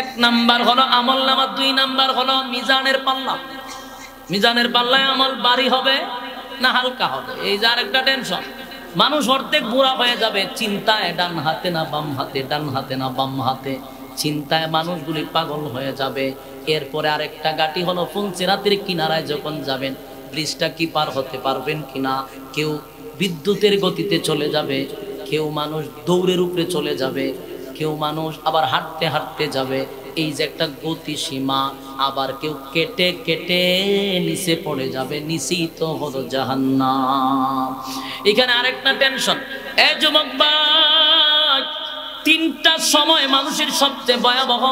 এক নাম্বার হলো আমল নামা, দুই নাম্বার হলো মিজানের পাল্লা। মিজানের পাল্লায় আমল ভারী হবে না হালকা হবে, এই যে আরেকটা টেনশন। মানুষ অর্ধেক বুড়া হয়ে যাবে চিন্তায়, ডান হাতে না বাম হাতে, ডান হাতে না বাম হাতে, চিন্তায় মানুষগুলি পাগল হয়ে যাবে। এরপরে আরেকটা গাটি হলো ফুলসিরাতের কিনারায় যখন যাবেন, ব্রিজটা কি পার হতে পারবেন কিনা। কেউ বিদ্যুতের গতিতে চলে যাবে, কেউ মানুষ দৌড়ের উপরে চলে যাবে, কেউ মানুষ আবার হাঁটতে হাঁটতে যাবে। এই যে একটা গতিসীমা, আবার কেউ কেটে কেটে নিচে পড়ে যাবে, নিচেই তো হলো জাহান্নাম। এখানে আরেকটা টেনশন, এ যুবক ভাই, তিনটা সময় মানুষের সবচেয়ে ভয়াবহ।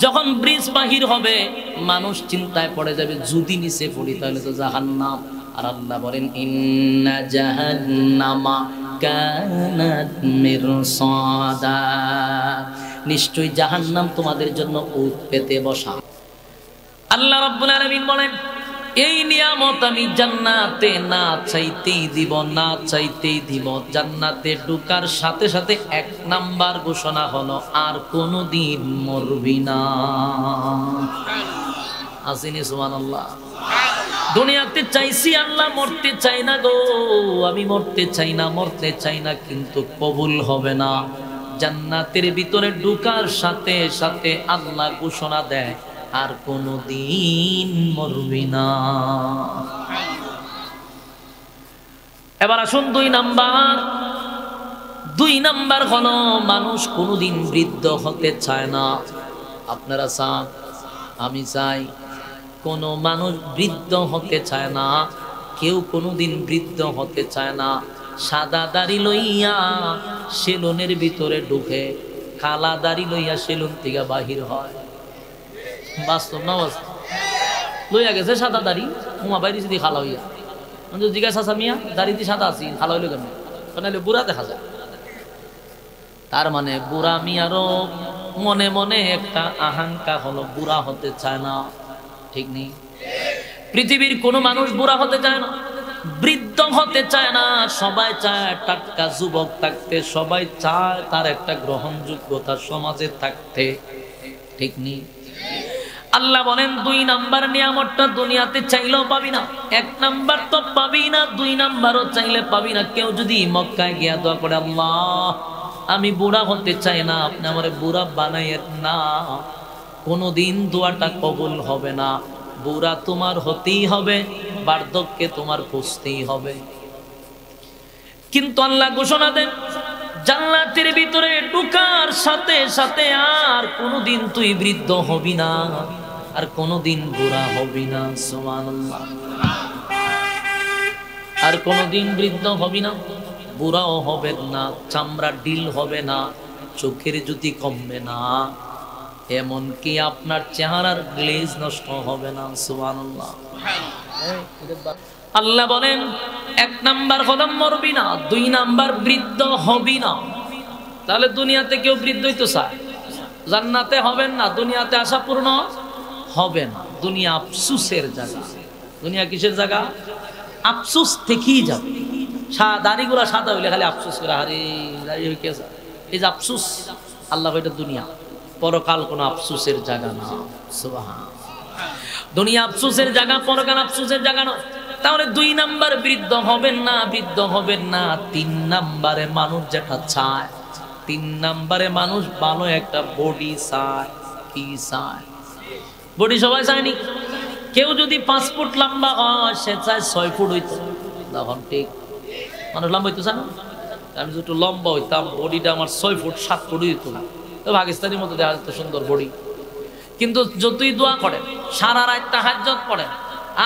যখন ব্রিজ বাহির হবে মানুষ চিন্তায় পড়ে যাবে, যদি নিচে পড়ি তাহলে তো জাহান্নাম। আর আল্লাহ বলেন ইন্না জাহান্নামা কানাত মিরসাদা, নিশ্চয়ই জাহান্নাম তোমাদের জন্য উট পেতে বসা। আল্লাহ রাব্বুল আলামিন বলেন এই নিয়ামত আমি জান্নাতে না চাইতেই দিব, না চাইতেই দিব। জান্নাতে ঢোকার সাথে সাথে এক নাম্বার ঘোষণা হলো আর কোনোদিন মরবি না। আসিনি সুবহানাল্লাহ। দুনিয়াতে চাইছি আল্লাহ, মরতে চাই না গো, আমি মরতে চাই না, মরতে চাই না, কিন্তু কবুল হবে না। জান্নাতের ভিতরে ঢোকার সাথে সাথে আল্লাহ ঘোষণা দেয় আর কোনদিন মরবি না। এবার আসুন দুই নাম্বার হলো মানুষ কোনদিন বৃদ্ধ হতে চায় না। আপনারা চান, আমি চাই, কোন মানুষ বৃদ্ধ হতে চায় না, কেউ কোনদিন বৃদ্ধ হতে চায় না। সাদা দাড়ি লইয়া সেলুনের ভিতরে ঢুকে, কালা দাড়ি লইয়া সেলুন থেকে বাহির হয়। বাস্তব না বাস্তব? লইয়া গেছে সাদা দাড়ি, হুমা বাইরে যদি খালা হইয়া জিজ্ঞাসা সামিয়া দাড়িতে সাদা আছি, খালা হইল কেন? নাহলে বুড়া দেখা যায়। তার মানে বুড়া মিয়ারও মনে মনে একটা আকাঙ্ক্ষা হলো, বুড়া হতে চায় না। ঠিক নেই? পৃথিবীর কোনো মানুষ বুড়া হতে চায় না, বৃদ্ধ হতে চায় না। সবাই চায় টাটকা যুবক থাকতে, সবাই চায় তার একটা গ্রহণযোগ্যতা সমাজে থাকতে। ঠিক নেই? আল্লাহ বলেন দুই নাম্বার নিয়ামতটা দুনিয়াতে চাইলেও পাবি না। এক নাম্বার তো পাবি না, দুই নাম্বারও চাইলে পাবি না। কেউ যদি মক্কায় গিয়া দোয়া করে, আল্লাহ আমি বুড়া হতে চাই না, আপনি আমারে বুড়া বানাইয়েন না, কোনোদিন দোয়াটা কবুল হবে না। বুড়া তোমার হতেই হবে, বার্ধক্যে তোমার পৌঁছতেই হবে। কিন্তু আল্লাহ ঘোষণা দেন জান্নাতের ভিতরে ঢোকার সাথে সাথে আর কোনোদিন তুই বৃদ্ধ হবি না, আর কোনোদিন বুড়া হবি না। সুবহানাল্লাহ। আর কোনোদিন বৃদ্ধ হবি না, বুড়াও হবে না, চামড়া ডিল হবে না, চোখের জ্যোতি কমবে না, এমনকি আপনার চেহারার গ্লেজ নষ্ট হবে না। সুবহানাল্লাহ। আল্লাহ বলেন এক নাম্বার হলো মরবি না, দুই নাম্বার বৃদ্ধ হবি না। তাহলে দুনিয়াতে কেউ বৃদ্ধ হইতে চায়, জান্নাতে হবেন না, দুনিয়াতে আশা পূর্ণ হবে না। দুনিয়া আফসুসের জায়গা। দুনিয়া কিসের জায়গা? আফসুস থেকেই যাবে। দাড়িগুলা সাদা হইলে খালি আফসুস করে, আরে দাড়ি হয়ে গেছে, এই যে আফসুস। আল্লাহ এটা দুনিয়া, পরকাল কোন আফসুসের জায়গা না। সুবহান। দুনিয়া আফসুসের জায়গা, পরকাল আফসুসের জায়গা না। তাহলে দুই নাম্বার বৃদ্ধ হবেন না, বৃদ্ধ হবেন না। তিন নাম্বারে মানুষ যেটা চায়, তিন নাম্বারে মানুষ ভালো একটা বডি চায়। কি চায়? বডি সবাই চায়নি। কেউ যদি 5 ফুট লম্বা হয়, সে চায় 6 ফুট হইতো। তখন ঠিক মানুষ লম্বা হইতো চায় না? আমি যদি একটু লম্বা হইতাম, বডিটা আমার 6 ফুট 7 ফুট হইতো, তো পাকিস্তানের মতো দেখা যেত সুন্দর বডি। কিন্তু যতই দোয়া করেন, সারা রাত তাহাজ্জুদ পড়েন,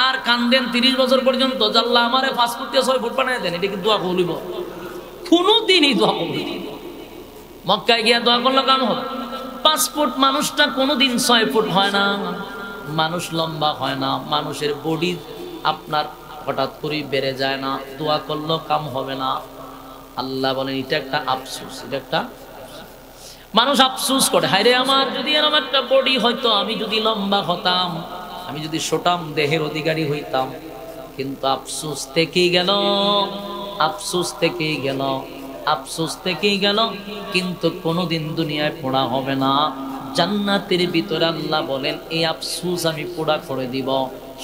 আর কান্দেন 30 বছর পর্যন্ত, আল্লাহ আমারে 5 ফুট দিয়ে 6 ফুট বানায় দেন, এটা কি দোয়া কবুল? কোনোদিনই দোয়া কবুল। মক্কায় গিয়া দোয়া করলে কাম হবে? 5 ফুট মানুষটা কোনোদিন 6 ফুট হয় না। মানুষ লম্বা হয় না, মানুষের বডি আপনার হঠাৎ করে বেড়ে যায় না, দোয়া করলেও কাম হবে না। আল্লাহ বলেন এটা একটা আফসোস। এটা একটা মানুষ আফসোস করে, হায়রে আমার যদি এরকম একটা বডি হয়তো, আমি যদি লম্বা হতাম, আমি যদি সোটাম দেহের অধিকারী হইতাম। কিন্তু আফসোস থেকেই গেল, আফসোস থেকেই গেল, আফসোস থেকেই গেল। কিন্তু কোনোদিন দুনিয়ায় পড়া হবে না। জান্নাতের ভিতরে আল্লাহ বলেন এই আফসোস আমি পুরা করে দিব।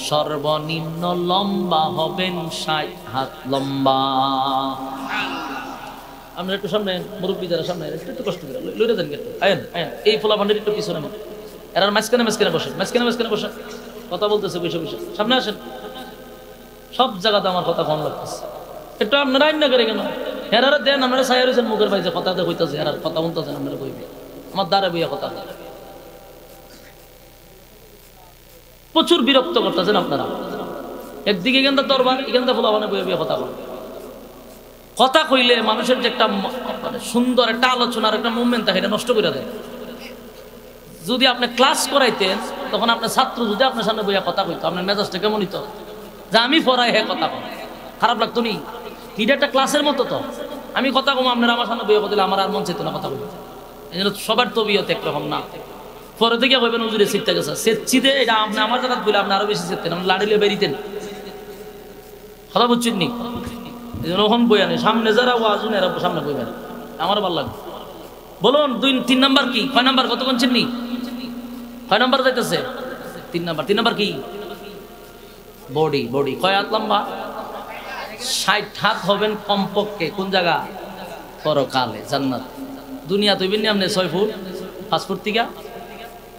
সর্বনিম্ন লম্বা হবেন 60 হাত লম্বা। আমরা একটু সামনে মুরব্বী যারা সামনে একটু কষ্ট করে লইরে দেন একটু আয়েন আয়েন এই ফোলা ভান্ডার একটু পিছনে নেন। এরা মাঝখানে বসেন কথা বলতেছে বসে বসে সামনে আসেন। সব জায়গাতে আমার কথা কম লাগতেছে, একটু আপনারা আইন না করে কেন এরা দেন। আপনারা সাইয়া রয়েছেন মুখের বাইরে কথা হইতেছে, এরা কথা বলতেছেন আপনারা কইবে আমার দ্বারা বইয়া কথা প্রচুর বিরক্ত করতেছেন আপনারা। একদিকে এখানটা দরবার, এখানটা ফোলা মানে বইয়া বইয়া কথা বলেন। কথা কইলে মানুষের যে একটা মানে সুন্দর একটা আলোচনার একটা মুভমেন্ট থাকে এটা নষ্ট করে দেয়। যদি আপনি ক্লাস করাইতেন তখন আপনার ছাত্র যদি আপনার সামনে বইয়া কথা কইতো আপনার মেজাজটা কেমন হইতো যে আমি পড়াই হ্যাঁ কথা কম, খারাপ লাগতো নি? এটা একটা ক্লাসের মতো তো। আমি কথা কম আপনারা আমার সামনে বইয়া দিলে আমার আর মন চাইতো না কথা বলতে। এই জন্য সবার তবিয়ত একরকম না। পরে থেকে কইবেন হুজুরে সিটটা গেছে সেচ্ছিতে এটা আপনি আমার জায়গা বলে আপনি আরো বেশি চেতেন, আপনি লাড়িলে বেরিতেন। কথা বুঝছেন নি? এই জন্য ওখান বইয়া নেই, সামনে যারা ওয়াজুন এরা সামনে বইবেন, আমার ভালো লাগবে। বলুন 2-3 নাম্বার কি? 6 নাম্বার কতক্ষণ চিননি? 6 নাম্বার যাইতেছে 3 নাম্বার। 3 নাম্বার কি? বডি। বডি কয় হাত লম্বা? 60 হাত হবেন কমপক্ষে। কোন জায়গা? পরকালে জান্নাত। দুনিয়া তৈবেন নি আপনি 6 ফুট 5 ফুট থেকে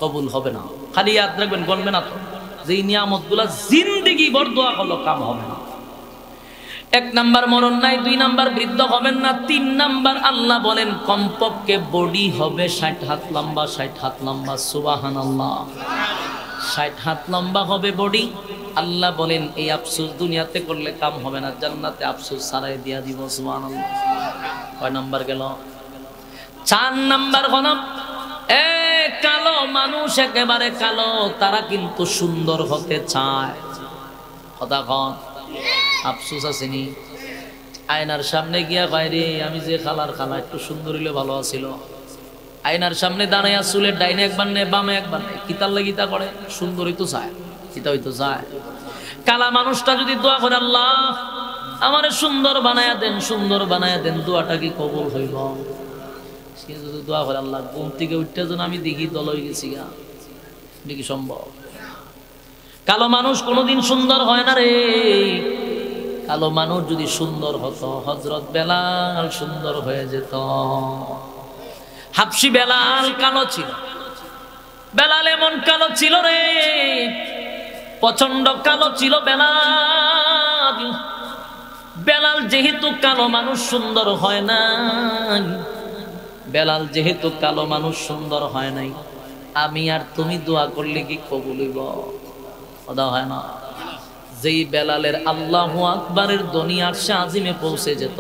কবুল হবে না। খালি ইয়াদ রাখবেন, গণবেন না তো যে নিয়ামত গুলা জিন্দেগি ভর দোয়া করলো কাম হবে না। 1 নাম্বার মরণ নাই, 2 নাম্বার বৃদ্ধ হবেন না, 3 নাম্বার আল্লাহ বলেন কমপক্ষে বডি হবে 60 হাত লম্বা। 60 হাত লম্বা, সুবহানাল্লাহ। 60 হাত লম্বা হবে বডি। আল্লাহ বলেন এই আফসোস দুনিয়াতে করলে কাম হবে না, জান্নাতে আফসোস ছাড়াই দিয়া দিব। সুবহানাল্লাহ। কয় নাম্বার গেল? 4 নাম্বার হলো কালো মানুষ, একেবারে কালো, তারা কিন্তু সুন্দর হতে চায়। কথা কন আফসোস আসেনি? আয়নার সামনে গিয়া বাইরে আমি যে খালার খালা একটু সুন্দর হইলে ভালো আছিল। আয়নার সামনে দাঁড়াইয়া চুলের ডাইনে একবার নে বামে একবার নে, কিতার লাগিতা করে সুন্দরই তো চায়, কিতা হইতো চায়। কালা মানুষটা যদি দোয়া করে আল্লাহ আমারে সুন্দর বানায়া দেন, সুন্দর বানায়া দেন, দোয়াটা কি কবুল হইল? সে যদি দোয়া করে আল্লাহ ঘুম থেকে উঠতে যেন আমি দেখি দল হয়ে গেছি গা, দেখি সম্ভব? কালো মানুষ কোনোদিন সুন্দর হয় না রে। কালো মানুষ যদি সুন্দর হতো হযরত বেলাল সুন্দর হয়ে যেত। হাবশী বেলাল কালো ছিল। বেলাল এমন কালো ছিল রে, প্রচন্ড কালো ছিল বেলাল। বেলাল যেহেতু কালো মানুষ সুন্দর হয় না, বেলাল যেহেতু কালো মানুষ সুন্দর হয় নাই, আমি আর তুমি দোয়া করলে কি কবুল হইব? কথা হয় না। যেই বেলালের আল্লাহু আকবারের ধ্বনি আরশে আজিমে পৌঁছে যেত,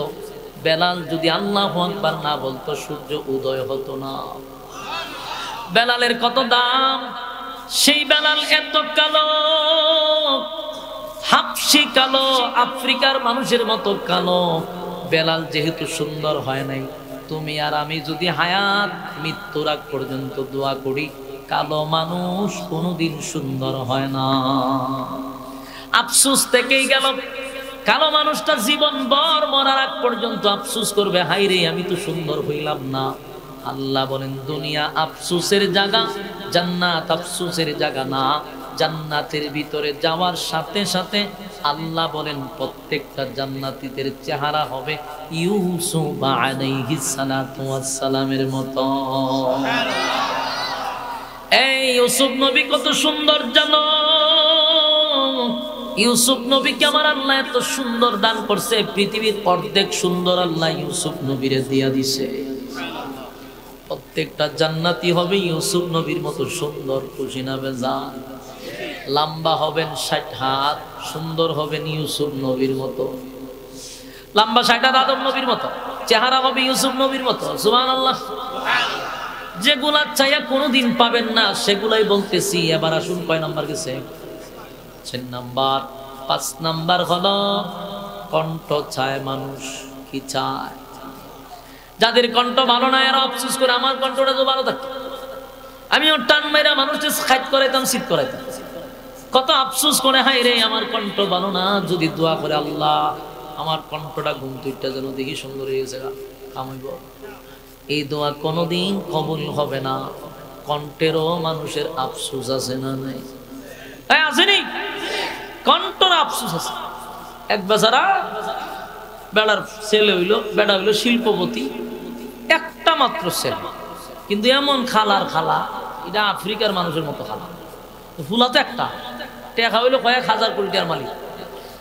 বেলাল যদি আল্লাহু আকবার না বলতো সূর্য উদয় হতো না। বেলালের কত দাম! সেই বেলাল এত কালো, হাবশী কালো, আফ্রিকার মানুষের মতো কালো। বেলাল যেহেতু সুন্দর হয় নাই, তুমি আর আমি যদি হায়াত মৃত্যুর আগ পর্যন্ত দোয়া করি, কালো মানুষ কোনোদিন সুন্দর হয় না। আফসোস থেকেই গেল। কালো মানুষটা জীবন ভর মরার আগ পর্যন্ত আফসোস করবে, হাই রে আমি তো সুন্দর হইলাম না। আল্লাহ বলেন দুনিয়া আফসোসের জায়গা, জান্নাত আফসোসের জায়গা না। জান্নাতের ভিতরে যাওয়ার সাথে সাথে আল্লাহ বলেন প্রত্যেকটা জান্নাতীদের চেহারা হবে ইউসুফ আলাইহিস সালাতু ওয়াস সালামের মতো। এই ইউসুফ নবী কত সুন্দর জানো? ইউসুফ নবীকে আমার আল্লাহ এত সুন্দর দান করছে, পৃথিবীর অর্ধেক সুন্দর আল্লাহ ইউসুফ নবীরে দিয়া দিছে। প্রত্যেকটা জান্নাতি হবে ইউসুফ নবীর মতো সুন্দর, খুশি না বেজান? লম্বা হবেন 60 হাত, সুন্দর হবেন ইউসুফ নবীর মতো। লম্বা 60 হাত আদম নবীর মতো, চেহারা হবে ইউসুফ নবীর মতো। সুবহানাল্লাহ। যেগুলা চাইয়া কোনোদিন পাবেন না সেগুলাই বলতেছি। এবার আসুন কয় নাম্বার গেছে? 6 নাম্বার। 5 নাম্বার হলো কণ্ঠ চায় মানুষ। কি চায়? যাদের কণ্ঠ ভালো না এরা আফসোস করে আমার কণ্ঠটা তো ভালো থাকে। আমিও টান মেরা মানুষকে খাইত করাইতাম, শীত করাইতাম। কত আফসোস করে, হাই রে আমার কণ্ঠ ভালো না। যদি দোয়া করে আল্লাহ আমার কণ্ঠটা ঘুম তুইটা যেন দেখি সুন্দর হয়ে গেছে কামাইব, এই দোয়া কোনোদিন কবুল হবে না। কণ্ঠেরও মানুষের আফসোস আছে না নাই? আসেনি? কণ্ঠর আফসোস আছে। এক বেচারা বেড়ার ছেলে হইল, বেড়া হইল শিল্পপতি, একটা মাত্র ছেলে, কিন্তু এমন খালার খালা, এটা আফ্রিকার মানুষের মতো খালা। ফুলা তো একটা, টেকা হইলো কয়েক হাজার কোটি টাকার মালিক,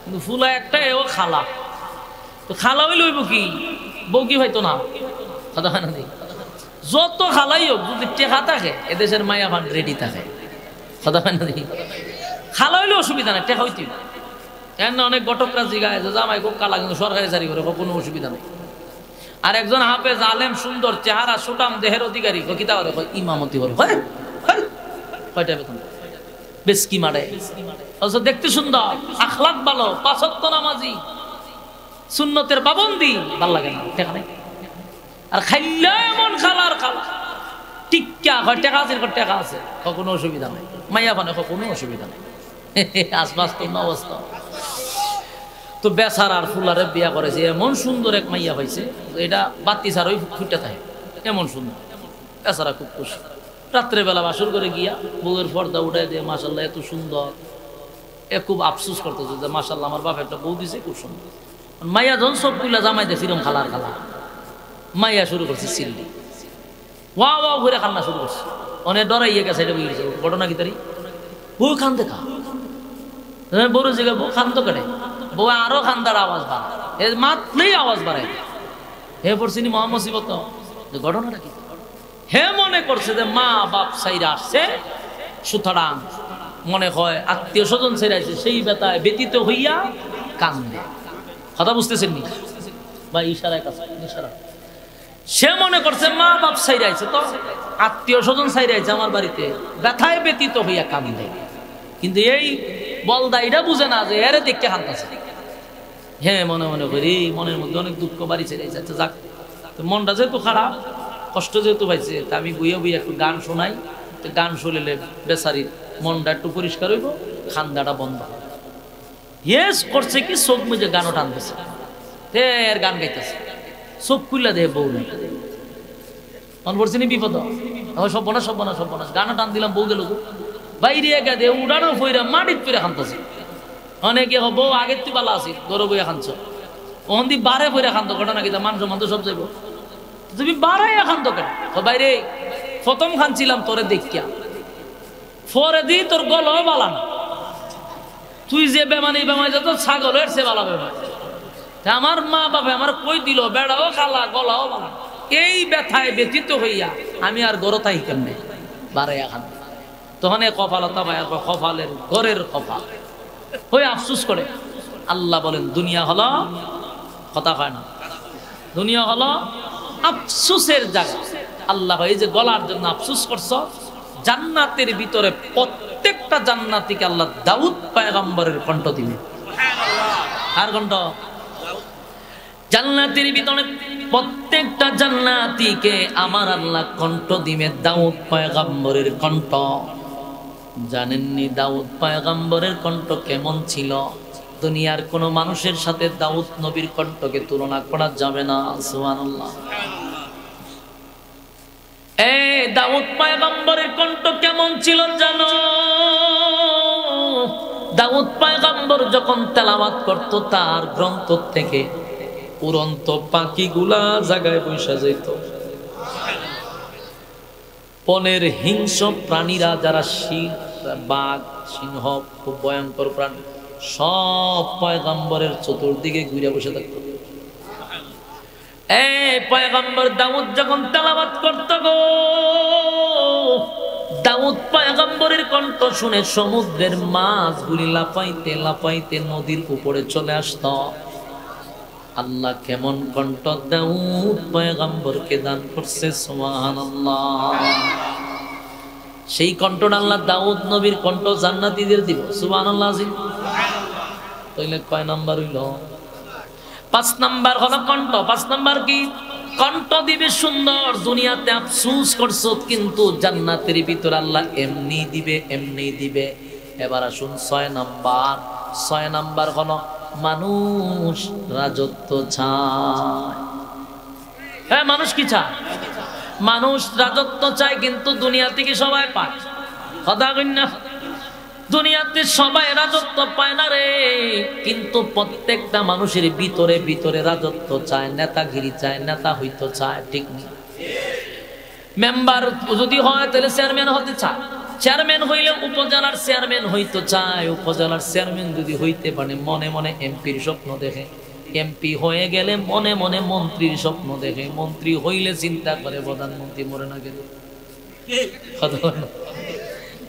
কিন্তু ফুলা একটা, এও খালা। তো খালা হইল হইব কি, বউ কি হয়তো না, কথা হয় না? যত খালাই হোক, যদি টেকা থাকে এদেশের মায়া ভান রেডি থাকে, কথা হয় না? খালা হইলে অসুবিধা নাই, টেকা হইতে এমন অনেক ঘটকরা জিগায় যে জামাই খুব কালা কিন্তু সরকারি চাকরি করে, কোনো অসুবিধা নেই। আর একজন হাফেজ আলেম, সুন্দর চেহারা, সুটাম দেহের অধিকারী, কিতা করে ইমামতি হল, কয়টা বেতন, বেশ কি মারে, দেখতে সুন্দর, আখলাক ভালো, ৫ ওয়াক্ত নামাজি, সুন্নতের পাবন্দি, ভাল লাগে না, টেকা নেই। আর খাইলে এমন খালার খালা, টিক্কা হয়, টেকা আছে, টেকা আছে, কোনো অসুবিধা নেই, মাইয়া বানে কোনো অসুবিধা নেই। আসবাস্তব না অবস্থা। তো বেচার আর ফুলারে বিয়া করেছে, এমন সুন্দর এক মাইয়া পাইছে, এটা বাতি ছাড়া ওই ফুটে থাকে, এমন সুন্দর। বেচারা খুব খুশি, রাত্রেবেলা বাসর করে গিয়া বউয়ের পর্দা উঠাই দিয়ে, মাশাল্লাহ এত সুন্দর, এ খুব আফসোস করতেছে যে মাশাল্লাহ আমার বাপ একটা বউ দিছে, খুব সুন্দর। মাইয়া যখন সব কুলা জামাই দিয়ে ফিরম খালার খালা, মাইয়া শুরু করছে চিল্লি, ওয়া ওয়া ঘুরে কান্না শুরু করছে, অনেক ডরাইয়ে গেছে, এটা বুঝেছে ঘটনা কি তারি, বউ খান দেখা, বড় জায়গায় বউ খান্ত কেটে, বউ আরো খান্দার আওয়াজ বাড়ায়, মাতলেই আওয়াজ বাড়ায়। হে পড়ছিনি মহামসিবত, ঘটনাটা কি? হে মনে করছে যে মা বাপ সাইরা আসছে, সুতরাং মনে হয় আত্মীয় স্বজন সাইরাছে, সেই ব্যথায় ব্যতীত হইয়া কান্দে। কথা বুঝতেছেন নি বা ইশারায় কাছে ইশারা? সে মনে করছে মা বাপ সাইরাইছে, তো আত্মীয় স্বজন সাইরাইছে আমার বাড়িতে, ব্যথায় ব্যতীত হইয়া কান্দে। কিন্তু এই বলদা এটা বুঝে না যে এরে দেখতে হানতেছে। হ্যাঁ মনে মনে করি, মনের মধ্যে অনেক দুঃখ বাড়ি ছেড়ে যাচ্ছে, যাক মনটা যেহেতু খারাপ, কষ্ট যেহেতু পাইছে, তা আমি বইয়া বইয়া একটু গান শোনাই, তো গান শুনলে বেচারির মনটা একটু পরিষ্কার হইব, খান্দাটা বন্ধ হবে। ইয়েস করছে কি, চোখ মুজে গানও টানতেছে, এর গান গাইতেছে, চোখ খুললা দেহে বউ নেই, মন পড়ছে নি বিপদ, সব্বনাশ সব্বনাশ সব্বনাশ, গানও টান দিলাম, বউ গেল বাইরে একা দিয়ে উড়ানো ফইরা মাটির ফিরে খানতেছে। অনেকে হবো আগের তুই পালা আছি, গরু বইয়া খানছ, ওহন দি বারে ফইরা খান্ত, ঘটনা কি মান সম্মান তো সব যাইব, তুমি বারাইয়া খান্ত কেন? বাইরে প্রথম খানছিলাম তোরে দেখিয়া, পরে দি তোর গলাও বালান, তুই যে বেমানি বেমাই যত ছাগলের সে বালা বেমাই, আমার মা বাবা আমার কই দিল, বেড়াও খালা গলাও বালান, এই ব্যথায় ব্যতীত হইয়া আমি আর গরো তাই কেমনে বারাইয়া খান। তখন এ কপালতা ভাই কপালের ঘরের কপাল হয়ে আফসুস করে। আল্লাহ বলেন দুনিয়া হলো, কথা হয় না, দুনিয়া হলো আফসুসের জায়গা। আল্লাহ ভাই যে গলার জন্য আফসুস করছ, জান্নাতের ভিতরে প্রত্যেকটা জান্নাতীকে আল্লাহ দাউদ পয়গম্বরের কণ্ঠ দিবে। আর কণ্ঠ? জান্নাতের ভিতরে প্রত্যেকটা জান্নাতীকে আমার আল্লাহ কণ্ঠ দিবে দাউদ পয়গম্বরের কণ্ঠ। জানেননি দাউদ পয়গম্বরের কণ্ঠ কেমন ছিল? দুনিয়ার কোন মানুষের সাথে দাউদ নবীর কণ্ঠকে তুলনা করা যাবে না। সুবহানাল্লাহ। দাউদ পয়গম্বরের কণ্ঠ কেমন ছিল জানো? দাউদ পয়গম্বর যখন তেলাওয়াত করত, তার গ্রন্থ থেকে উড়ন্ত পাখিগুলা জায়গায় বসে যেত। বনের হিংস্র প্রাণীরা যারা বাঘ, সিংহ, খুব ভয়ঙ্কর প্রাণী, সব পয়গম্বরের চতুর্দিকে ঘুরে বসে থাকত। পয়গম্বর দাউদ যখন তেলাওয়াত করত গো, দাউদ পয়গম্বরের কণ্ঠ শুনে সমুদ্রের মাছগুলি লাফাইতে লাফাইতে নদীর উপরে চলে আসত। আল্লাহ কেমন কণ্ঠ দাউদ পয়গম্বরকে দান করছে, সুবহানাল্লাহ। সেই কণ্ঠটা আল্লাহ দাউদ নবীর কণ্ঠ জান্নাতীদের দিব, সুবহানাল্লাহ। তাইলে কয় নাম্বার হইল? 5 নাম্বার হলো কণ্ঠ। 5 নাম্বার কি? কণ্ঠ দিবে সুন্দর। দুনিয়াতে আফসোস করছো, কিন্তু জান্নাতের ভিতর আল্লাহ এমনি দিবে, এমনি দিবে। এবার আসুন 6 নাম্বার। 6 নাম্বার হলো মানুষ রাজত্ব চায়। হ্যাঁ, মানুষ কি চায়? মানুষ রাজত্ব চায় কিন্তু দুনিয়া থেকে সবাই পায়, কথা কই না? দুনিয়াতে সবাই রাজত্ব পায় না রে, কিন্তু প্রত্যেকটা মানুষের ভিতরে ভিতরে রাজত্ব চায়, নেতাগিরি চায়, নেতা হইতে চায়, ঠিক না? মেম্বার যদি হয় তাহলে চেয়ারম্যান হতে চায়, চেয়ারম্যান হইলে উপজেলার চেয়ারম্যান হইতে চায়, উপজেলার চেয়ারম্যান যদি হইতে পারে মনে মনে এমপির স্বপ্ন দেখে, এমপি হয়ে গেলে মনে মনে মন্ত্রীর স্বপ্ন দেখে, মন্ত্রী হইলে চিন্তা করে প্রধানমন্ত্রী মরে না গেলে।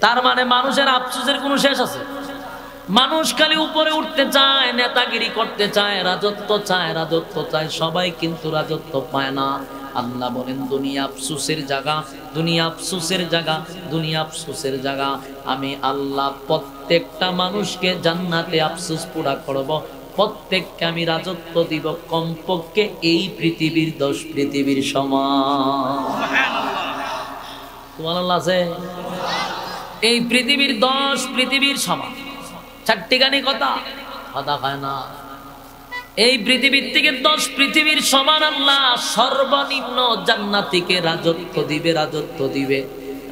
তার মানে মানুষের আফসোসের কোনো শেষ আছে? মানুষ খালি উপরে উঠতে চায়, নেতাগিরি করতে চায়, রাজত্ব চায়, রাজত্ব চায়, সবাই কিন্তু রাজত্ব পায় না। আল্লাহ বলেন দুনিয়া আফসোসের জায়গা, দুনিয়া আফসোসের জায়গা, দুনিয়া আফসোসের জায়গা। আমি আল্লাহ প্রত্যেকটা মানুষকে জান্নাতে আফসোস পুরা করব, প্রত্যেককে আমি রাজত্ব দিব কমপক্ষে এই পৃথিবীর 10 পৃথিবীর সমান। সুবহানাল্লাহ আছে? এই পৃথিবীর 10 পৃথিবীর সমান। চারটিখানি কথা কথা হয় না। এই পৃথিবীর থেকে 10 পৃথিবীর সমান আল্লাহ সর্বনিম্ন জান্নাতীকে রাজত্ব দিবে, রাজত্ব দিবে,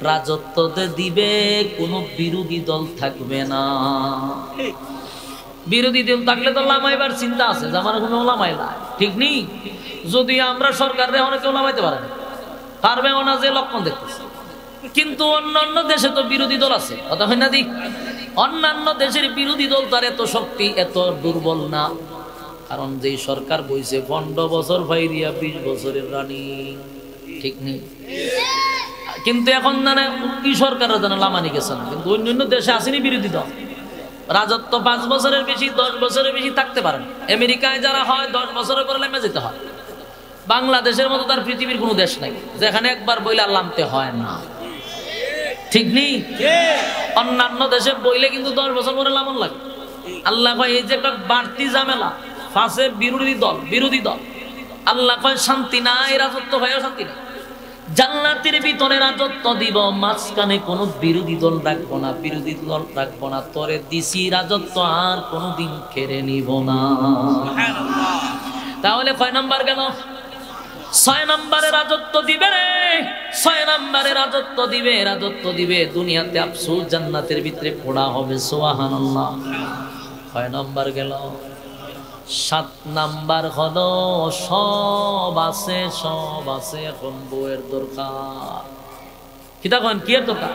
রাজত্ব দিবে, কোনো বিরোধী দল থাকবে না। বিরোধী দল থাকলে তো লামাইবার চিন্তা আছে যে আমার কোনো লামাইলা, ঠিক নেই? যদি আমরা সরকারে অনেকে লামাইতে পারে না, পারবে না, যে লক্ষণ দেখতেছে। কিন্তু অন্যান্য দেশে তো বিরোধী দল আছে, কথা হয় না? দিক অন্যান্য দেশের বিরোধী দল তার এত শক্তি, এত দুর্বল না। কারণ যে সরকার বইছে 15 বছর ভাইরিয়া 20 বছরের রানী, ঠিক নেই? কিন্তু এখন জানে কি সরকারের জানে লামানি গেছে না, কিন্তু অন্যান্য দেশে আসেনি বিরোধী দল, রাজত্ব 5 বছরের বেশি, 10 বছরের বেশি থাকতে পারেন। আমেরিকায় যারা হয় 10 বছরের পরে লামে যেতে হয়। বাংলাদেশের মতো তার পৃথিবীর কোনো দেশ নাই যেখানে একবার বইলে আর লামতে হয় না, ঠিক নেই? অন্যান্য দেশে বইলে কিন্তু 10 বছর পরে লামন লাগে। আল্লাহ কয় এই যে একটা বাড়তি ঝামেলা, ফাঁসে বিরোধী দল, বিরোধী দল। আল্লাহ কয় শান্তি নাই, রাজত্ব হয়েও শান্তি নাই। জান্নাতের ভিতরে রাজত্ব দিব, মাঝখানে কোনো বিরোধী দল রাখবো না, বিরোধী দল রাখবো না, তোরে দিছি রাজত্ব আর কোনোদিন কেড়ে নিব না। তাহলে কয় নাম্বার গেল? 6 নম্বরে রাজত্ব দিবে রে, 6 নম্বরে রাজত্ব দিবে, রাজত্ব দিবে। দুনিয়াতে আফসোস, জান্নাতের ভিতরে পড়া হবে, সুবহানাল্লাহ। 6 নম্বর গেল। 7 নাম্বার হলো সব আছে, সব আছে, এখন বউয়ের দরকার। কি তখন কি এর দরকার?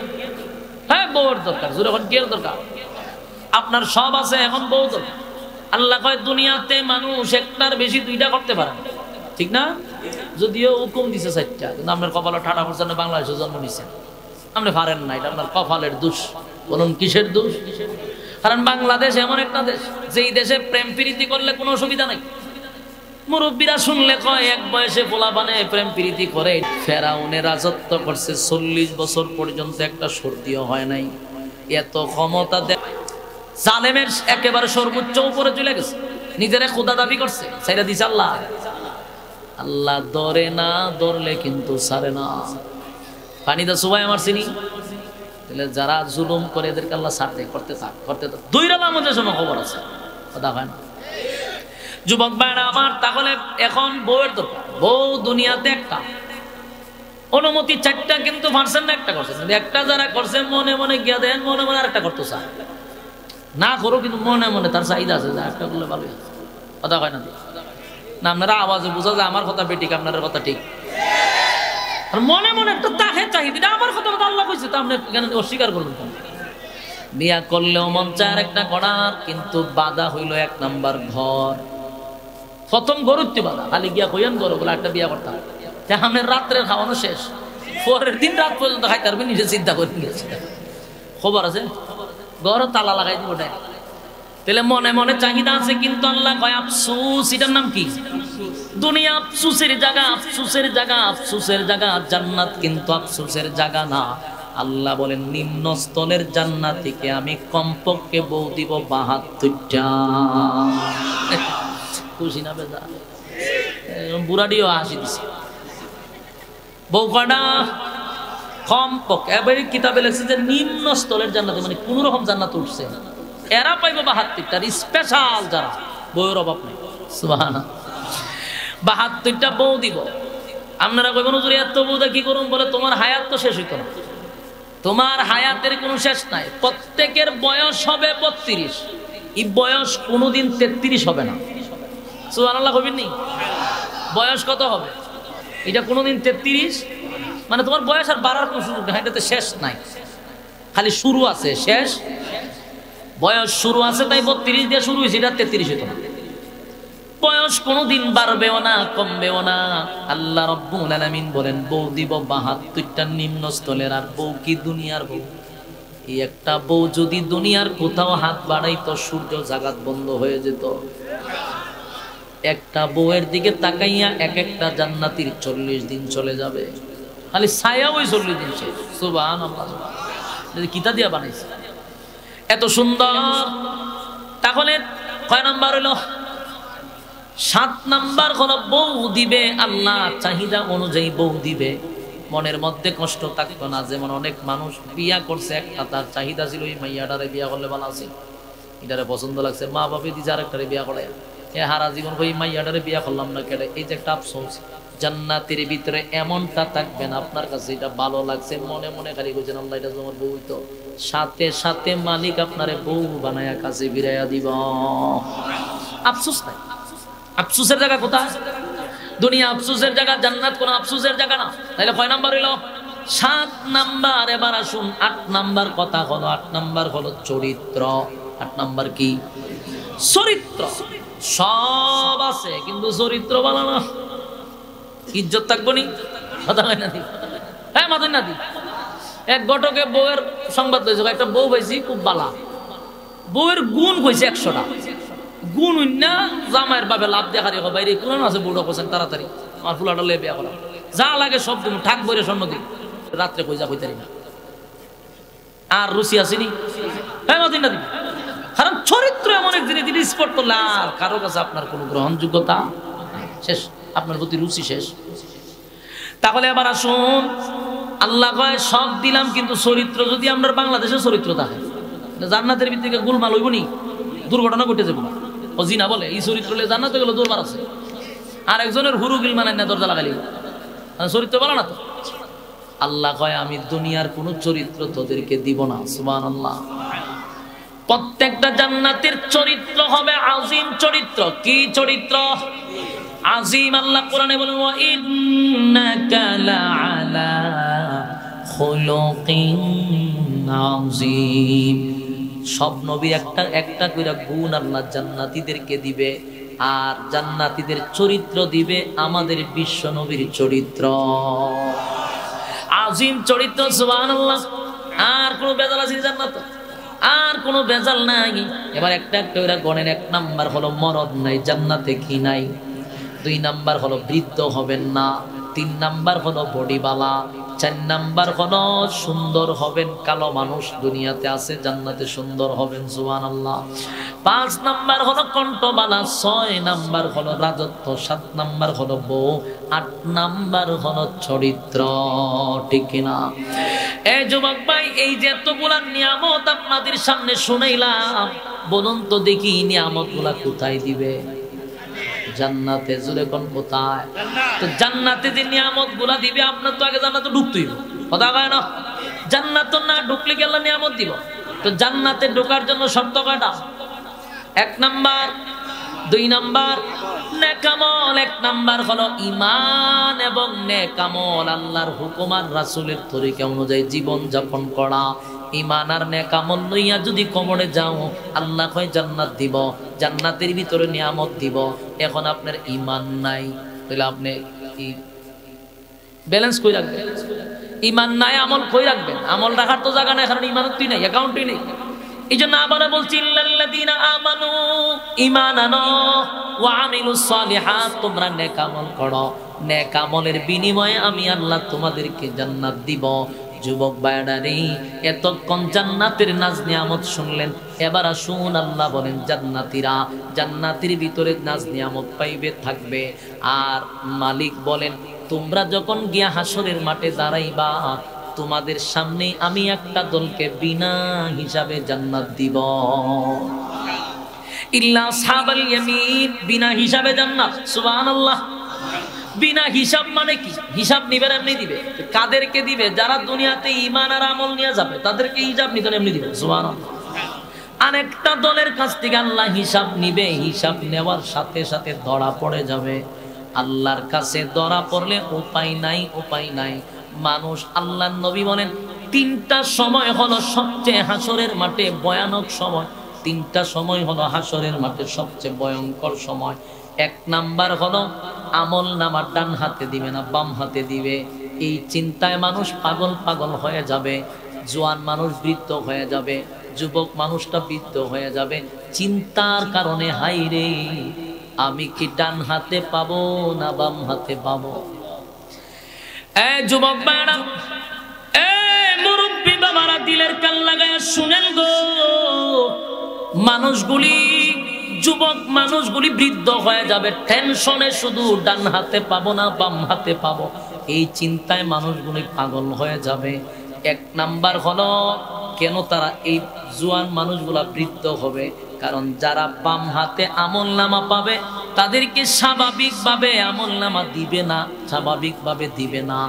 হ্যাঁ, বউয়ের দরকার। জোরে এখন কি এর দরকার? আপনার সব আছে, এখন বউ দরকার। আল্লাহ কয় দুনিয়াতে মানুষ একটার বেশি 2টা করতে পারে, ঠিক না? যদিও হুকুম দিছে 4টা, কিন্তু আপনার কপালে ঠাডা করছেন, বাংলাদেশে জন্ম নিছেন, আপনি পারেন না। এটা আপনার কপালের দোষ। বলুন কিসের দোষ? কারণ বাংলাদেশ এমন একটা দেশ, যেই দেশে প্রেম প্রীতি করলে কোনো অসুবিধা নাই। মুরব্বীরা শুনলে কয় এক বয়সে পোলাপানে প্রেম প্রীতি করে। ফেরাউনে রাজত্ব করছে 40 বছর পর্যন্ত, একটা সর্দিও হয় নাই। এত ক্ষমতা জালেমের একেবারে সর্বোচ্চ উপরে চলে গেছে, নিজেরা খোদা দাবি করছে, সেটা দিছে আল্লাহ। আল্লাহ ধরে না, ধরলে কিন্তু ছাড়ে না। পানিতে সুবাই আমার চিনি, যারা জুলুম করে এদেরকে আল্লাহ ছাড় দেয়, করতে থাক, করতে থাক। 2 রাত আমাদের জন্য খবর আছে, কথা হয় না? যুবক ভাইরা আমার, তাহলে এখন বউয়ের দরকার। বউ দুনিয়াতে একটা, অনুমতি 4টা, কিন্তু পারছেন না, একটা করছেন। একটা যারা করছে মনে মনে গিয়া দেন, মনে মনে আরেকটা করতে চায় না, করো, কিন্তু মনে মনে তার চাহিদা আছে, একটা করলে ভালো, কথা হয় না? না, আপনারা আওয়াজে বোঝা যায় আমার কথা বেঠিক, আপনার কথা ঠিক। আর মনে মনে একটা তাহে চাহিদা, আমার কথা আল্লাহ কইছে, তা আপনি কেন অস্বীকার করবেন? বিয়া করলেও মন চায় একটা করার, কিন্তু বাধা হইল 1 নাম্বার ঘর। প্রথম গরুত্ব বাধা, খালি গিয়া কইয়েন গরু বলে একটা বিয়া করতাম, আমার রাত্রের খাওয়ানো শেষ, পরের দিন রাত পর্যন্ত খাইতে পারবেন, নিজে চিন্তা করে নিয়েছে। খবর আছে, ঘর তালা লাগাই দিব ওটাই। তাহলে মনে মনে চাহিদা আছে, কিন্তু আল্লাহ কয় আফসোস। এটার নাম কি? দুনিয়া আফসোসের জায়গা, আফসোসের জায়গা, আফসোসের জায়গা। জান্নাত কিন্তু আফসোসের জায়গা না। আল্লাহ বলেন নিম্ন স্থলের জান্নাত থেকে আমি কমপক্ষে বউ দিব 72টা। খুশি না বেজা? বুড়াডিও হাসি দিছে। বউ কয়টা? কমপক্ষে। এবার কিতাবে লেখছে যে নিম্ন স্থলের জান্নাতে, মানে কোন রকম জান্নাত উঠছে, এরা পাইব 72টা। স্পেশাল যারা, বউয়ের অভাব নেই, সুবহানাল্লাহ, 72টা বউ দিব। আপনারা কইবেন হুজুর এত বউদা কি করুন, বলে তোমার হায়াত তো শেষ হইতো না, তোমার হায়াতের কোনো শেষ নাই। প্রত্যেকের বয়স হবে 32, এই বয়স কোনোদিন 33 হবে না। সুবহানাল্লাহ কইবেন নি? বয়স কত হবে এটা কোনোদিন 33, মানে তোমার বয়স আর বাড়ার কোনো সুযোগ নেই, এটাতে শেষ নাই, খালি শুরু আছে, শেষ বয়স শুরু আছে, তাই 32 দিয়ে শুরু হয়েছে, এটা 33 হতো না। বয়স কোনোদিন বাড়বেও না কমবেও না। আল্লাহ রাব্বুল আলামিন বলেন বউ দিব 72টা নিম্ন স্থলের, আর বউ কি দুনিয়ার বউ। এই একটা বউ যদি দুনিয়ার কোথাও হাত বাড়াইতো সূর্য জাগাত বন্ধ হয়ে যেত। একটা বউয়ের দিকে তাকাইয়া এক একটা জান্নাতীর 40 দিন চলে যাবে, খালি ছায়া ওই 40 দিন শেষ। সুবহানাল্লাহ, কিতা দিয়া বানাইছে এত সুন্দর। তাহলে কয় নাম্বার হইল? 7 নাম্বার হলো বউ দিবে আল্লাহ চাহিদা অনুযায়ী বউ দিবে। মনের মধ্যে কষ্ট থাকতো না। যেমন অনেক মানুষ বিয়া করছে, একটা তার চাহিদা ছিল এই মাইয়াটারে বিয়া করলে ভালো আছে, এটারে পছন্দ লাগছে, মা বাপে দিছে আরেকটারে বিয়া করে, এ হারা জীবন কই মাইয়াটারে বিয়া করলাম না কেটে, এই যে একটা আফসোস। জান্নাতের ভিতরে এমনটা থাকবে না, আপনার কাছে এটা ভালো লাগছে, মনে মনে খালি কইছেন আল্লাহ এটা তোমার বউ হইতো, সাথে সাথে মালিক আপনারে বউ বানায়া কাছে বিরাইয়া দিব। আফসোস নাই। আফসোসের জায়গা কোথায়? দুনিয়া আফসোসের জায়গা, জান্নাত কোন আফসোসের জায়গা না। তাহলে কয় নাম্বার হইল? 7 নাম্বার। এবার আসুন 8 নাম্বার কথা হলো, 8 নাম্বার হলো চরিত্র। 8 নাম্বার কি? চরিত্র। সব আছে কিন্তু চরিত্র ভালো না, ইজ্জত থাকবো নি, কথা হয় না দি, হ্যাঁ মাথায় না দি। এক ঘটকে বউয়ের সংবাদ হয়েছে, একটা বউ পাইছি খুব বালা, বউয়ের গুণ কইছে 100টা, গুণ না জামাইয়ের বাবে লাভ দেখারি বাইরে কোন আছে বউটা কোছেন তাড়াতাড়ি আমার ফুলাটা লে বিয়া করা, যা লাগে সব দিন ঠাক বইরে স্বর্ণ দিন, রাত্রে কই যা কইতারি না। আর রুচি আসেনি, হ্যাঁ মাথায় না দি। কারণ চরিত্র এমন এক জিনিস, তিনি স্পট করলে আর কারো কাছে আপনার কোনো গ্রহণযোগ্যতা শেষ, আপনার প্রতি রুচি শেষ। তাহলে এবার আসুন, আল্লাহ কয় সব দিলাম কিন্তু চরিত্র যদি আমরা বাংলাদেশের চরিত্র থাকে, জান্নাতের ভিতরে গোলমাল হইব নি, দুর্ঘটনা ঘটে যাবো না। ও জিনা বলে এই চরিত্র জান্নাতে গেলে দুর্বার আছে, আর একজনের হুরু গিল মানে না দরজা লাগালি, চরিত্র বলো না তো। আল্লাহ কয় আমি দুনিয়ার কোন চরিত্র তোদেরকে দিব না। সুবহানাল্লাহ। প্রত্যেকটা জান্নাতের চরিত্র হবে আজিম চরিত্র। কি চরিত্র? আজিম। আল্লাহ কোরআনে বলেন ওয়া ইন্নাকা লাআলা খুলুকিন আযীম। সব নবীর একটা একটা কইরা গুণ আল্লাহ জান্নাতীদেরকে দিবে, আর জান্নাতীদের চরিত্র দিবে আমাদের বিশ্ব নবীর চরিত্র, আজিম চরিত্র। সুবহানাল্লাহ। আর কোন বেজাল আছে জান্নাত? আর কোনো বেজাল নাই। এবার একটা একটা ওরা গণেন। 1 নাম্বার হলো মরদ নাই জান্নাতে, কি নাই? 2 নাম্বার হলো বৃদ্ধ হবেন না, 3 নাম্বার হলো বডিবালা, 4 নাম্বার হলো সুন্দর হবেন। কালো মানুষ দুনিয়াতে আছে, জান্নাতে সুন্দর হবেন। সুবহানাল্লাহ। 5 নাম্বার হলো কণ্ঠবালা, 6 নাম্বার হলো রাজত্ব, 7 নাম্বার হলো বউ, 8 নাম্বার হলো চরিত্র। ঠিক কিনা? এই যুবক ভাই, এই যে এতগুলা নিয়ামত আপনাদের সামনে শুনাইলাম, বলুন তো দেখি নিয়ামত গুলা কোথায় দিবে? জান্নাতে। জোরে কোন কোথায়? তো জান্নাতে যে নিয়ামত গুলা দিবে, আপনার তো আগে জান্নাতে ঢুকতেই হবে, কথা কয় না? জান্নাত না ঢুকলে কি আল্লাহ নিয়ামত দিব? তো জান্নাতে ঢোকার জন্য শর্ত কয়টা? 1 নাম্বার, 2 নাম্বার নেকামল। 1 নাম্বার হলো ঈমান এবং নেকামল, আল্লাহর হুকুম আর রাসূলের তরিকা অনুযায়ী জীবন যাপন করা। ঈমান আর নেকামল লইয়া যদি কবরে যাও, আল্লাহ কয় জান্নাত দিব, জান্নাতের ভিতরে নিয়ামত দিব। এখন আপনার ঈমান নাই, তাহলে আপনি কি ব্যালেন্স কই রাখবেন? ঈমান নাই, আমল কই রাখবেন? আমল রাখার তো জায়গা নাই, কারণ ঈমানই নাই, অ্যাকাউন্টই নেই। এই জন্য আবার বলছি ইল্লাল্লাযীনা আমানু, ঈমান আনো, ওয়া আমিলুস সালিহাত, তোমরা নেক আমল করো, নেক আমলের বিনিময়ে আমি আল্লাহ তোমাদেরকে জান্নাত দিব। যুবক ভাইরা, এতক্ষণ জান্নাতের নাজ নিয়ামত শুনলেন, এবার আসুন আল্লাহ বলেন জান্নাতীরা জান্নাতের ভিতরে নাজ নিয়ামত পাইবে, থাকবে। আর মালিক বলেন তোমরা যখন গিয়া হাসরের মাঠে দাঁড়াইবা, তোমাদের সামনে আমি একটা দলকে বিনা হিসাবে জান্নাত দিব। ইল্লা আসহাবাল ইয়ামিন, বিনা হিসাবে জান্নাত। সুবহানাল্লাহ। বিনা হিসাব মানে কি? হিসাব নিবেন এমনি দিবে। কাদেরকে দিবে? যারা দুনিয়াতে ঈমান আর আমল নিয়ে যাবে তাদেরকে হিসাব নিতে এমনি দিবে। সুবহানাল্লাহ। আরেকটা দলের কাছ থেকে আল্লাহ হিসাব নিবে, হিসাব নেওয়ার সাথে সাথে ধরা পড়ে যাবে। আল্লাহর কাছে ধরা পড়লে উপায় নাই, উপায় নাই। মানুষ, আল্লাহর নবী বলেন তিনটা সময় হলো সবচেয়ে হাসরের মাঠে ভয়ানক সময়। তিনটা সময় হলো হাসরের মাঠে সবচেয়ে ভয়ঙ্কর সময়। এক নাম্বার হলো আমল নামা ডান হাতে দিবে না বাম হাতে দিবে। এই চিন্তায় মানুষ পাগল পাগল হয়ে যাবে। জোয়ান মানুষ বৃদ্ধ হয়ে যাবে, যুবক মানুষটা বৃদ্ধ হয়ে যাবে চিন্তার কারণে। হাই রে, আমি কি ডান হাতে পাবো না বাম হাতে পাবো? যুবক ভাইরা, মুরব্বী বাবারা, দিলের কান লাগায় শুনেন গো। মানুষগুলি, যুবক মানুষগুলি বৃদ্ধ হয়ে যাবে টেনশনে, শুধু ডান হাতে পাবো না বাম হাতে পাবো, এই চিন্তায় মানুষগুলি পাগল হয়ে যাবে। এক নাম্বার হলো কেন তারা এই জোয়ান মানুষগুলা বৃদ্ধ হবে? কারণ যারা বাম হাতে আমল নামা পাবে তাদেরকে স্বাভাবিকভাবে আমল নামা দিবে না, স্বাভাবিকভাবে দিবে না।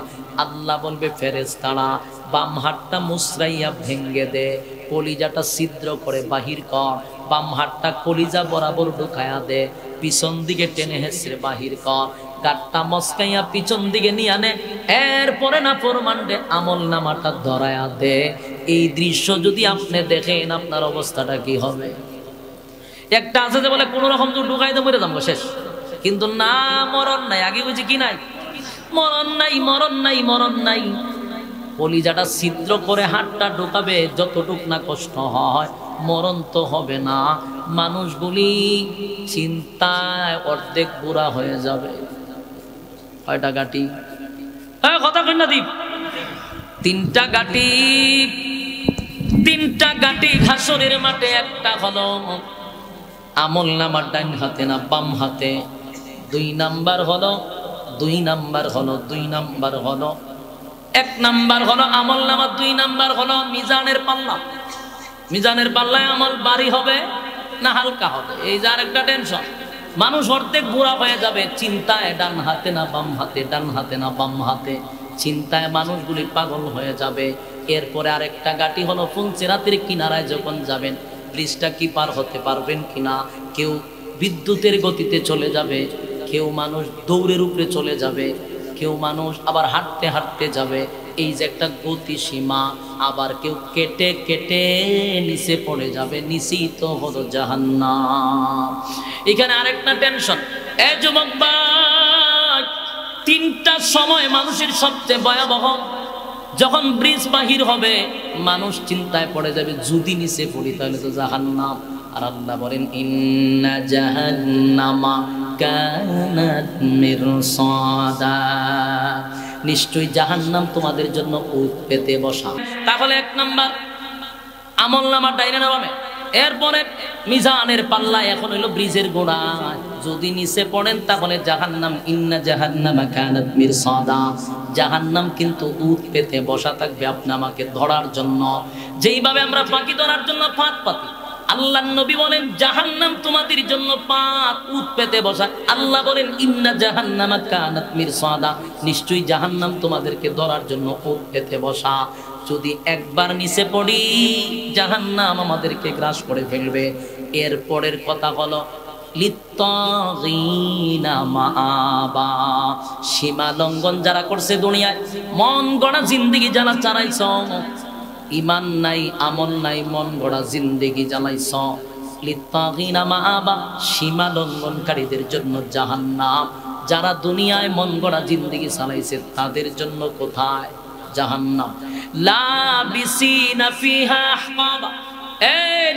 আল্লাহ বলবে ফেরেশতারা বাম হাতটা মুসরাইয়া ভেঙ্গে দে, কলিজাটা ছিদ্র করে বাহির কর, বাম হাতটা কলিজা বরাবর ঢুকায়া দে, পিছন দিকে টেনে হেসরে বাহির কর, গাটটা মস্কাইয়া পিছন দিকে নিয়ে আনে, এরপরে না ফরমান্ডে আমল নামাটা ধরায়া দে। এই দৃশ্য যদি আপনি দেখেন আপনার অবস্থাটা কি হবে? একটা আছে যে বলে কোন রকম ঢুকাই দিয়ে মরে যাবো শেষ, কিন্তু না, মরণ নাই। আগে বুঝি কি নাই? মরণ নাই, মরণ নাই, মরণ নাই। কলিজাটা ছিদ্র করে হাতটা ঢুকাবে, যতটুক না কষ্ট হয়, মরণ তো হবে না। মানুষগুলি চিন্তায় অর্ধেক বুড়া হয়ে যাবে। কয়টা গাটি? কথা কই না দীপ? তিনটা গাটি, তিনটা গাটি হাসরের মাঠে। একটা হলো আমল নামার ডান হাতে না বাম হাতে। দুই নাম্বার হলো এক নাম্বার হলো আমল নামা, দুই নাম্বার হলো মিজানের পাল্লা। মিজানের পাল্লায় আমল ভারী হবে না হালকা হবে, এই যে আরেকটা টেনশন। মানুষ অর্ধেক বুড়া হয়ে যাবে চিন্তায়, ডান হাতে না বাম হাতে, ডান হাতে না বাম হাতে, চিন্তায় মানুষগুলি পাগল হয়ে যাবে। এরপরে আরেকটা গাটি হলো ফুলসিরাতের কিনারায় যখন যাবেন, ব্রিজটা কি পার হতে পারবেন কিনা। কেউ বিদ্যুতের গতিতে চলে যাবে, কেউ মানুষ দৌড়ের উপরে চলে যাবে, কেউ মানুষ আবার হাঁটতে হাঁটতে যাবে। এই যে একটা গতি সীমা। আবার কেউ কেটে কেটে নিচে পড়ে যাবে, নিচেই তো হলো জাহান্নাম। এখানে আরেকটা টেনশন। যুবক ভাই, তিনটা সময় মানুষের সবচেয়ে ভয়াবহ। যখন ব্রিজ বাহির হবে মানুষ চিন্তায় পড়ে যাবে, যদি নিচে পড়ি তাহলে তো জাহান্নাম। আর আল্লাহ বলেন ইন্না জাহান্নামা কানাত মিরসাদা, নিশ্চয়ই জাহান্নাম তোমাদের জন্য উট পেতে বসা। তাহলে এক নাম্বার আমল নামা ডাইনে নামাবে, এরপরে মিজানের পাল্লা। এখন হইলো ব্রিজের গোড়া, যদি নিচে পড়েন তাহলে জাহান্নাম। ইন্না জাহান্নামা কানাত মিরসাদা, জাহান্নাম কিন্তু উট পেতে বসা থাকবে আপনাকে ধরার জন্য। যেইভাবে আমরা পাখি ধরার জন্য ফাঁদ পাতি, আল্লাহর নবী বলেন জাহান্নাম তোমাদের জন্য পাত উট পেতে বসা। আল্লাহ বলেন ইন্না জাহান্নামা কানাত মিরসাদা, নিশ্চয়ই জাহান্নাম তোমাদেরকে ধরার জন্য উট পেতে বসা। যদি একবার নিচে পড়ি জাহান্নাম আমাদেরকে গ্রাস করে ফেলবে। এর পরের কথা হলো লিত্তাগিনা মাআবা, সীমা লঙ্ঘন যারা করছে দুনিয়ায়, মন গড়া জিন্দেগি যারা চালাইছ, ইমান নাই আমল নাই, মন গড়া জিন্দেগি জ্বালাইছ, লিত্তাগিনা মাআবা, সীমা লঙ্ঘনকারীদের জন্য জাহান্নাম। যারা দুনিয়ায় মন গড়া জিন্দেগি চালাইছে তাদের জন্য কোথায়? জাহান্নাম। লাবিসিনা ফিহা আহকাবা,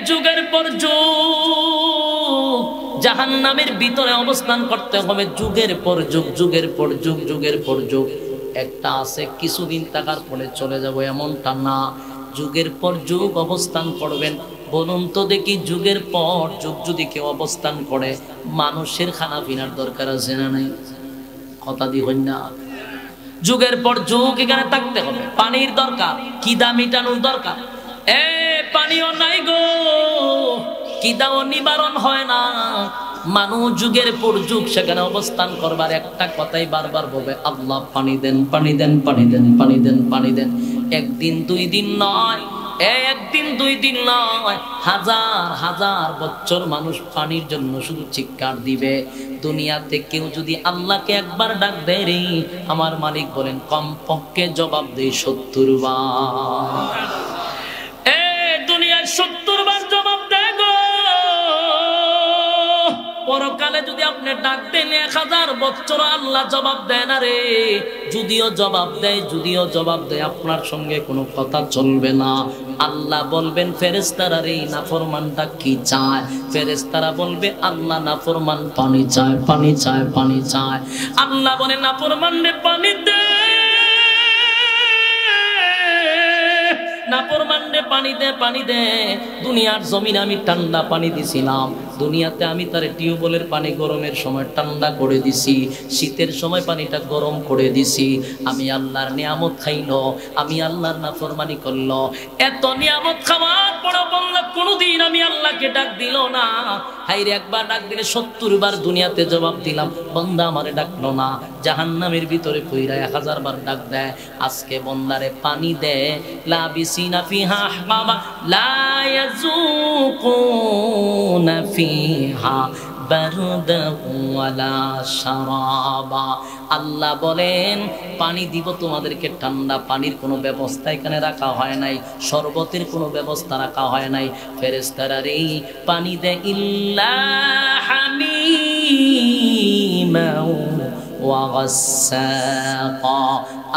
যুগের পর যুগ জাহান্নামের ভিতরে অবস্থান করতে হবে, যুগের পর যুগ, যুগের পর যুগ, যুগের পর যুগ। একটা আছে কিছুদিন থাকার পরে চলে যাব, এমনটা না, যুগের পর যুগ অবস্থান করবেন। বলুন তো দেখি, যুগের পর যুগ যদি কেউ অবস্থান করে, মানুষের খানা পিনার দরকার আছে না নাই? কথা দি হই না? যুগের পর যুগ এখানে থাকতে হবে, পানির দরকার, কিদা মিটানোর দরকার। পানিও নাই গো, কিদাও নিবারণ হয় না, মানুষ যুগের পর যুগ সেখানে অবস্থান করবার একটা কথাই বারবার বলবে, আল্লাহ পানি দেন, পানি দেন, পানি দেন, পানি দেন, পানি দেন। একদিন দুই দিন নয়, একদিন দুই দিন নয়, হাজার হাজার বছর মানুষ পানির জন্য শুধু চিৎকার দিবে। দুনিয়াতে কেউ যদি আল্লাহকে একবার ডাক দেয় রে, আমার মালিক বলেন কমপক্ষে জবাব দেয় 70 বার। দুনিয়ায় 70 বার জবাব দেয় গো। পরকালে যদি আপনি ডাক দেন 1000 বছর আল্লাহ জবাব দেয় না রে। যদিও জবাব দেয়, যদিও জবাব দেয়, আপনার সঙ্গে কোনো কথা চলবে না। আল্লাহ বলবেন ফেরেশতারা রে নাফরমানটা কি চায়? ফেরেশতারা বলবে আল্লাহ নাফরমান পানি চায়, পানি চায়, পানি চায়। আল্লাহ বলে নাফরমান রে পানি দে, নাফরমান রে পানি দে, পানি দে। দুনিয়ার জমিনে আমি ঠান্ডা পানি দিছিলাম, দুনিয়াতে আমি তার টিউবওয়েলের পানি গরমের সময় ঠান্ডা করে দিছি, শীতের সময় পানিটা গরম করে দিছি। আমি আল্লাহর নিয়ামত খাইলো, আমি আল্লাহর নাফরমানি করলো। এত নিয়ামত খাওয়ার পর বলল কোনদিন আমি আল্লাহকে ডাক দিল না। হাইরে একবার ডাক দিলে 70 বার দুনিয়াতে জবাব দিলাম, বান্দা আমারে ডাকলো না। জাহান্নামের ভিতরে কইরা 1000 বার ডাক দেয়। আজকে বান্দারে পানি দে, লাবিসিনা ফিহা আহকাবা লা ইয়াযুকুনা ফিহা বারদাহু ওয়ালা শারাবা। আল্লাহ বলেন পানি দিব তোমাদেরকে ঠান্ডা পানির কোনো ব্যবস্থা এখানে রাখা হয় নাই, শরবতের কোনো ব্যবস্থা রাখা হয় নাই। ফেরেশতারা রে পানি দে ইল্লা হামিমাও ওয়া গাসসাকা।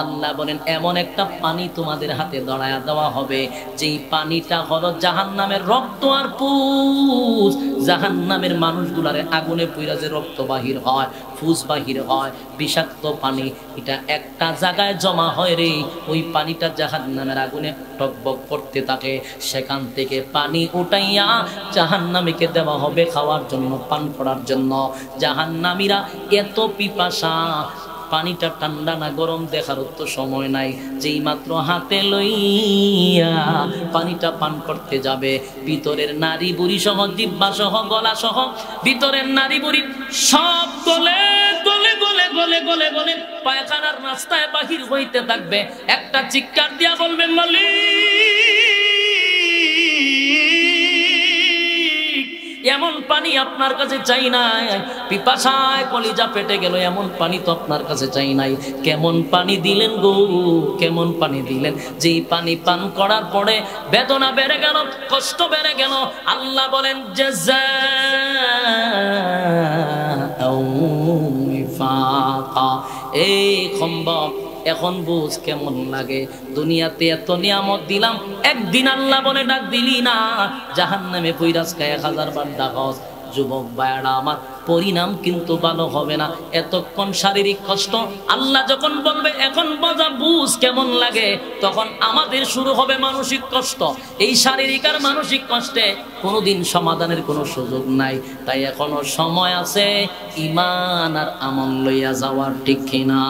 আল্লাহ বলেন এমন একটা পানি তোমাদের হাতে ধরায়া দেওয়া হবে যেই পানিটা হলো জাহান্নামের রক্ত আর পুজ। জাহান্নামের মানুষগুলারে আগুনে পুইরা যে রক্ত বাহির হয়, ফুস বাহির হয়, বিষাক্ত পানি, এটা একটা জায়গায় জমা হয় রে। ওই পানিটা জাহান্নামের আগুনে টকবক করতে থাকে। সেখান থেকে পানি উঠাইয়া জাহান্নামীকে দেওয়া হবে খাওয়ার জন্য, পান করার জন্য। জাহান্নামীরা এত পিপাসা, পানিটা ঠান্ডা না গরম দেখার তো সময় নাই। যেই মাত্র হাতে লইয়া পানিটা পান করতে যাবে, ভিতরের নারী বুড়ি সহ, জিহ্বা সহ, গলা সহ, ভিতরের নারী বুড়ি সব গলে গলে গলে গলে গলে গলে পায়খানার রাস্তায় বাহির হইতে থাকবে। একটা চিৎকার দিয়া বলবে মালিক এমন পানি আপনার কাছে চাই নাই। পিপাসায় কলিজা পেটে গেল, এমন পানি তো আপনার কাছে চাই নাই। কেমন পানি দিলেন গো, কেমন পানি দিলেন, যেই পানি পান করার পরে বেদনা বেড়ে গেল, কষ্ট বেড়ে গেল। আল্লাহ বলেন জাযাউ উইফাকা। এই খম্বক এখন বুঝ কেমন লাগে। দুনিয়াতে এত নিয়ামত দিলাম, একদিন আল্লাহ বলে ডাক দিলি না, জাহান্নামে পুইরাস খায় 1000 বার ডাকস। যুবক ভাইরা আমার, পরিণাম কিন্তু ভালো হবে না। এতক্ষণ শারীরিক কষ্ট, আল্লাহ যখন বলবে এখন বোঝা বুঝ কেমন লাগে, তখন আমাদের শুরু হবে মানসিক কষ্ট। এই শারীরিক আর মানসিক কষ্টে কোনোদিন সমাধানের কোনো সুযোগ নাই। তাই এখনো সময় আছে ঈমান আর আমল লইয়া যাওয়ার, ঠিক কিনা?